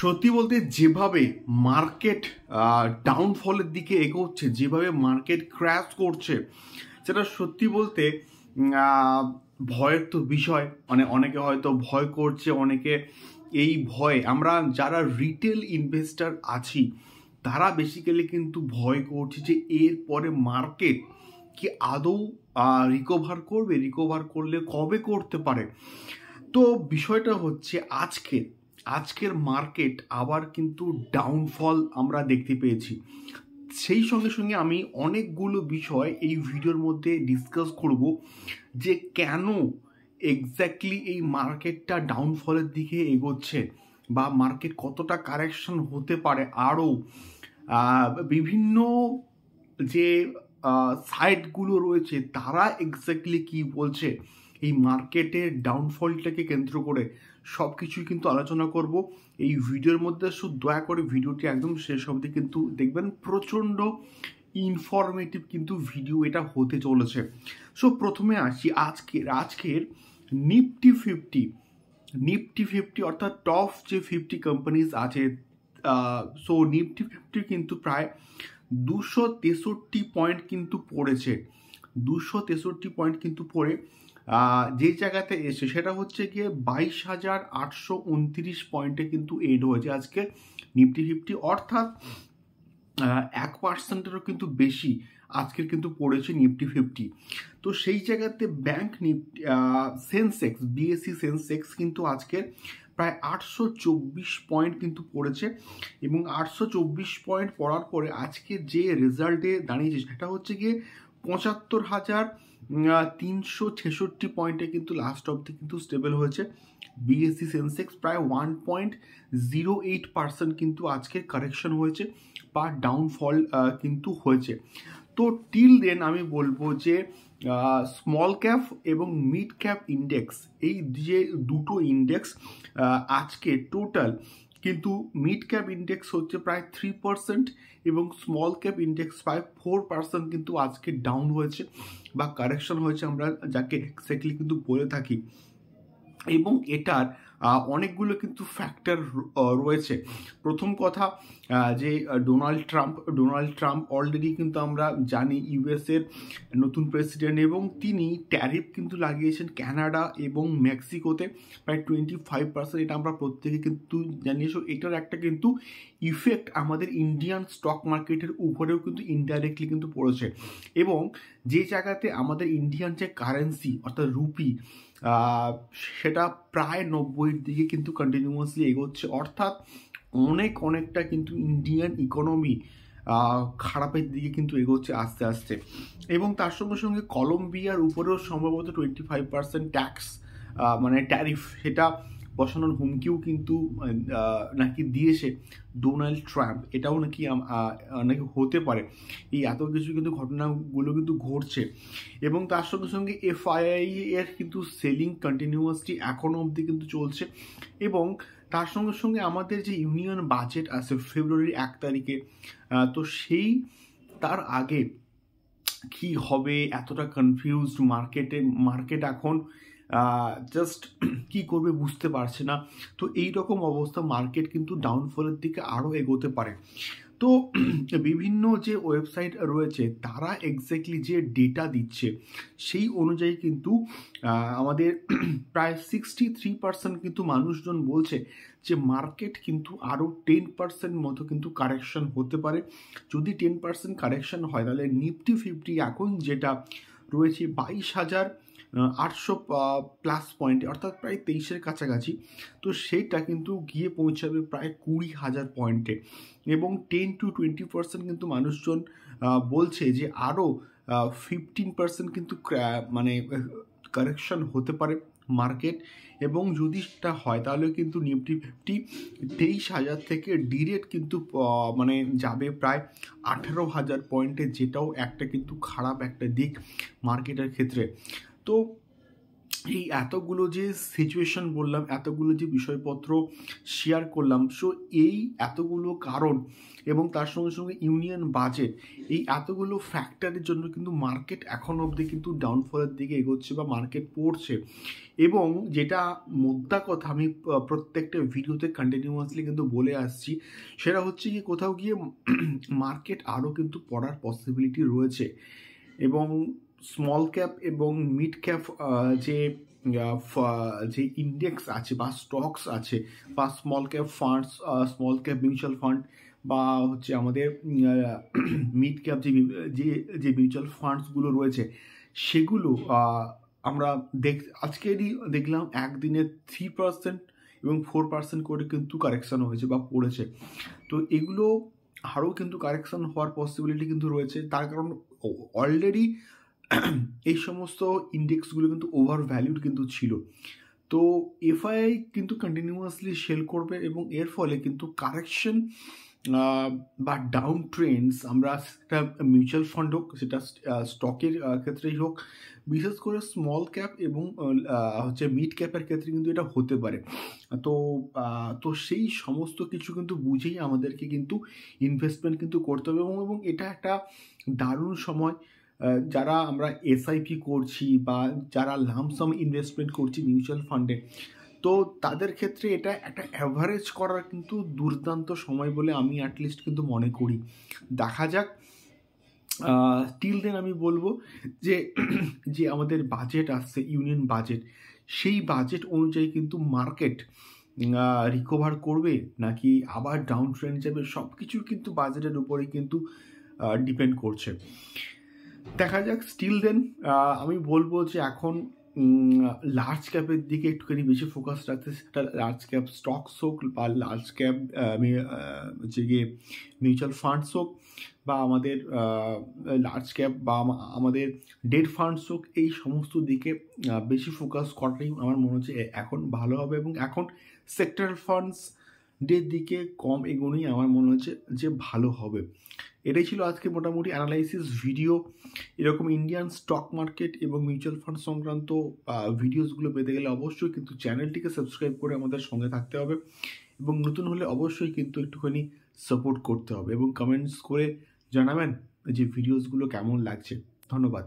সত্যি বলতে যেভাবে মার্কেট ডাউনফলের দিকে এগোচ্ছে, যেভাবে মার্কেট ক্র্যাশ করছে, সেটা সত্যি বলতে ভয়ের তো বিষয়। মানে অনেকে হয়তো ভয় করছে, অনেকে এই ভয়, আমরা যারা রিটেল ইনভেস্টার আছি তারা বেসিক্যালি কিন্তু ভয় করছে যে এর পরে মার্কেট কি আদৌ রিকভার করবে, রিকভার করলে কবে করতে পারে। তো বিষয়টা হচ্ছে আজকের মার্কেট আবার কিন্তু ডাউনফল আমরা দেখতে পেয়েছি। সেই সঙ্গে সঙ্গে আমি অনেকগুলো বিষয় এই ভিডিওর মধ্যে ডিসকাস করব যে কেন এক্স্যাক্টলি এই মার্কেটটা ডাউনফলের দিকে এগোচ্ছে, বা মার্কেট কতটা কারেকশন হতে পারে। আরও বিভিন্ন যে সাইটগুলো রয়েছে তারা এক্স্যাক্টলি কি বলছে এই মার্কেটের ডাউনফলটাকে কেন্দ্র করে, সব কিছুই কিন্তু আলোচনা করব এই ভিডিওর মধ্যে। শুধু দয়া করে ভিডিওটি একদম শেষ অবধি কিন্তু দেখবেন, প্রচণ্ড ইনফরমেটিভ কিন্তু ভিডিও এটা হতে চলেছে। সো প্রথমে আসি আজকের নিফটি ফিফটি অর্থাৎ টপ যে 50 কোম্পানিজ আছে। সো নিফটি ফিফটি কিন্তু প্রায় 263 পয়েন্ট কিন্তু পড়েছে। 263 পয়েন্ট কিন্তু পড়ে যে জায়গাতে এসে সেটা হচ্ছে গিয়ে 22,829 পয়েন্টে কিন্তু এড হয়েছে আজকে নিফটি ফিফটি, অর্থাৎ 1%-এরও কিন্তু বেশি আজকের কিন্তু পড়েছে নিফটি ফিফটি। তো সেই জায়গাতে bank Nifty Sensex, BSc Sensex কিন্তু আজকের প্রায় 824 পয়েন্ট কিন্তু পড়েছে, এবং 824 পয়েন্ট পড়ার পরে আজকে যে রেজাল্টে দাঁড়িয়েছে সেটা হচ্ছে গিয়ে 75,366 পয়েন্টে কিন্তু লাস্ট অবধি কিন্তু স্টেবল হয়েছে বিএসসি সেন্সেক্স। প্রায় 1.08% কিন্তু আজকের কারেকশন হয়েছে বা ডাউনফল কিন্তু হয়েছে। তো টিল দেন আমি বলবো যে স্মল ক্যাপ এবং মিড ক্যাপ ইন্ডেক্স, এই যে দুটো ইন্ডেক্স আজকে টোটাল কিন্তু মিড ক্যাপ ইন্ডেক্স হচ্ছে প্রায় 3% এবং স্মল ক্যাপ ইন্ডেক্স প্রায় 4% কিন্তু আজকে ডাউন হয়েছে বা কারেকশন হয়েছে, আমরা যাকে এক্স্যাক্টলি কিন্তু বলে থাকি। এবং এটার অনেকগুলো কিন্তু ফ্যাক্টর রয়েছে। প্রথম কথা যে ডোনাল্ড ট্রাম্প অলরেডি কিন্তু আমরা জানি ইউএসের নতুন প্রেসিডেন্ট, এবং তিনি ট্যারিফ কিন্তু লাগিয়েছেন কানাডা এবং মেক্সিকোতে প্রায় 25%। এটা আমরা প্রত্যেকে কিন্তু জানিয়েছি। এটার একটা কিন্তু ইফেক্ট আমাদের ইন্ডিয়ান স্টক মার্কেটের উপরেও কিন্তু ইনডাইরেক্টলি কিন্তু পড়েছে। এবং যে জায়গাতে আমাদের ইন্ডিয়ান যে কারেন্সি অর্থাৎ রুপি, সেটা প্রায় 90-এর দিকে কিন্তু কন্টিনিউয়াসলি এগোচ্ছে, অর্থাৎ অনেকটা কিন্তু ইন্ডিয়ান ইকোনমি খারাপের দিকে কিন্তু এগোচ্ছে আস্তে আস্তে। এবং তার সঙ্গে সঙ্গে কলম্বিয়ার উপরেও সম্ভবত 25% ট্যাক্স মানে ট্যারিফ সেটা বসানোর হুমকিও কিন্তু নাকি দিয়েছে ডোনাল্ড ট্রাম্প। এটাও নাকি হতে পারে। এই এত কিছু কিন্তু ঘটনাগুলো কিন্তু ঘটছে। এবং তার সঙ্গে সঙ্গে এফআইআই এর কিন্তু সেলিং কন্টিনিউয়াসলি এখনো অবধি কিন্তু চলছে। এবং তার সঙ্গে সঙ্গে আমাদের যে ইউনিয়ন বাজেট আছে ফেব্রুয়ারির 1 তারিখে, তো সেই তার আগে কি হবে এতটা কনফিউজড মার্কেট এখন জাস্ট কি করবে বুঝতে পারছে না। তো এই রকম অবস্থা, মার্কেট কিন্তু ডাউনফলের দিকে আরও এগোতে পারে। তো বিভিন্ন যে ওয়েবসাইট রয়েছে তারা এক্স্যাক্টলি যে ডেটা দিচ্ছে সেই অনুযায়ী কিন্তু আমাদের প্রায় 63% কিন্তু মানুষজন বলছে যে মার্কেট কিন্তু আরও 10% মতো কিন্তু কারেকশন হতে পারে। যদি 10% কারেকশন হয় তাহলে নিফটি ফিফটি এখন যেটা রয়েছে 22,800 প্লাস পয়েন্টে, অর্থাৎ প্রায় 23-এর কাছাকাছি, তো সেইটা কিন্তু গিয়ে পৌঁছাবে প্রায় 20,000 পয়েন্টে। এবং 10-20% কিন্তু মানুষজন বলছে যে আরও 15% কিন্তু মানে কারেকশন হতে পারে মার্কেট। এবং যদি সেটা হয় তাহলে কিন্তু নিফটি ফিফটি 23,000 থেকে ডিরেক্ট কিন্তু মানে যাবে প্রায় 18,000 পয়েন্টে, যেটাও একটা কিন্তু খারাপ একটা দিক মার্কেটের ক্ষেত্রে। তো এই এতগুলো যে সিচুয়েশন বললাম, এতগুলো যে বিষয়পত্র শেয়ার করলাম, সো এই এতগুলো কারণ এবং তার সঙ্গে সঙ্গে ইউনিয়ন বাজেট, এই এতগুলো ফ্যাক্টরের জন্য কিন্তু মার্কেট এখন অবধি কিন্তু ডাউনফলের দিকে এগোচ্ছে বা মার্কেট পড়ছে। এবং যেটা মোদ্দা কথা আমি প্রত্যেকটা ভিডিওতে কন্টিনিউয়াসলি কিন্তু বলে আসছি, সেটা হচ্ছে কি কোথাও গিয়ে মার্কেট আরও কিন্তু পড়ার পসিবিলিটি রয়েছে। এবং স্মল ক্যাপ এবং মিড ক্যাপ যে যে ইন্ডেক্স আছে বা স্টকস আছে বা small cap funds, small cap mutual fund বা হচ্ছে আমাদের মিড ক্যাপ যে মিউচুয়াল ফান্ডসগুলো রয়েছে, সেগুলো আমরা আজকেরই দেখলাম একদিনে 3% এবং 4% করে কিন্তু কারেকশান হয়েছে বা পড়েছে। তো এগুলো আরও কিন্তু কারেকশান হওয়ার পসিবিলিটি কিন্তু রয়েছে, তার কারণ অলরেডি এই সমস্ত ইন্ডেক্সগুলো কিন্তু ওভার ভ্যালুড কিন্তু ছিল। তো এফআইআই কিন্তু কন্টিনিউয়াসলি সেল করবে এবং এর ফলে কিন্তু কারেকশন বা ডাউন ট্রেন্ডস আমরা সেটা মিউচুয়াল ফান্ড হোক, সেটা স্টকের ক্ষেত্রেই হোক, বিশেষ করে স্মল ক্যাপ এবং হচ্ছে মিড ক্যাপের ক্ষেত্রে কিন্তু এটা হতে পারে। তো সেই সমস্ত কিছু কিন্তু বুঝেই আমাদেরকে কিন্তু ইনভেস্টমেন্ট কিন্তু করতে হবে এবং এটা একটা দারুণ সময়। যারা আমরা এসআইপি করছি বা যারা লামসাম ইনভেস্টমেন্ট করছি মিউচুয়াল ফান্ডে, তো তাদের ক্ষেত্রে এটা একটা অ্যাভারেজ করার কিন্তু দুর্দান্ত সময় বলে আমি অ্যাটলিস্ট কিন্তু মনে করি। দেখা যাক। টিল দেন আমি বলবো যে আমাদের বাজেট আসছে, ইউনিয়ন বাজেট, সেই বাজেট অনুযায়ী কিন্তু মার্কেট রিকভার করবে নাকি আবার ডাউন ট্রেন্ড যাবে, সব কিছু কিন্তু বাজেটের উপরেই কিন্তু ডিপেন্ড করছে। দেখা যাক। স্টিল দেন আমি বলবো যে এখন লার্জ ক্যাপের দিকে একটুখানি বেশি ফোকাস রাখতে, সেটা লার্জ ক্যাপ স্টকস হোক বা লার্জ ক্যাপ যে গিয়ে মিউচুয়াল ফান্ডস হোক বা আমাদের লার্জ ক্যাপ বা আমাদের ডেট ফান্ডস হোক, এই সমস্ত দিকে বেশি ফোকাস করাটাই আমার মনে হচ্ছে এখন ভালো হবে। এবং এখন সেক্টরাল ফান্ডসদের দিকে কম এগোনোই আমার মনে হচ্ছে যে ভালো হবে। এটাই ছিল আজকে মোটামুটি অ্যানালাইসিস ভিডিও। এরকম ইন্ডিয়ান স্টক মার্কেট এবং মিউচুয়াল ফান্ড সংক্রান্ত ভিডিওসগুলো পেতে গেলে অবশ্যই কিন্তু চ্যানেলটিকে সাবস্ক্রাইব করে আমাদের সঙ্গে থাকতে হবে এবং নতুন হলে অবশ্যই কিন্তু একটুখানি সাপোর্ট করতে হবে এবং কমেন্টস করে জানাবেন যে ভিডিওসগুলো কেমন লাগছে। ধন্যবাদ।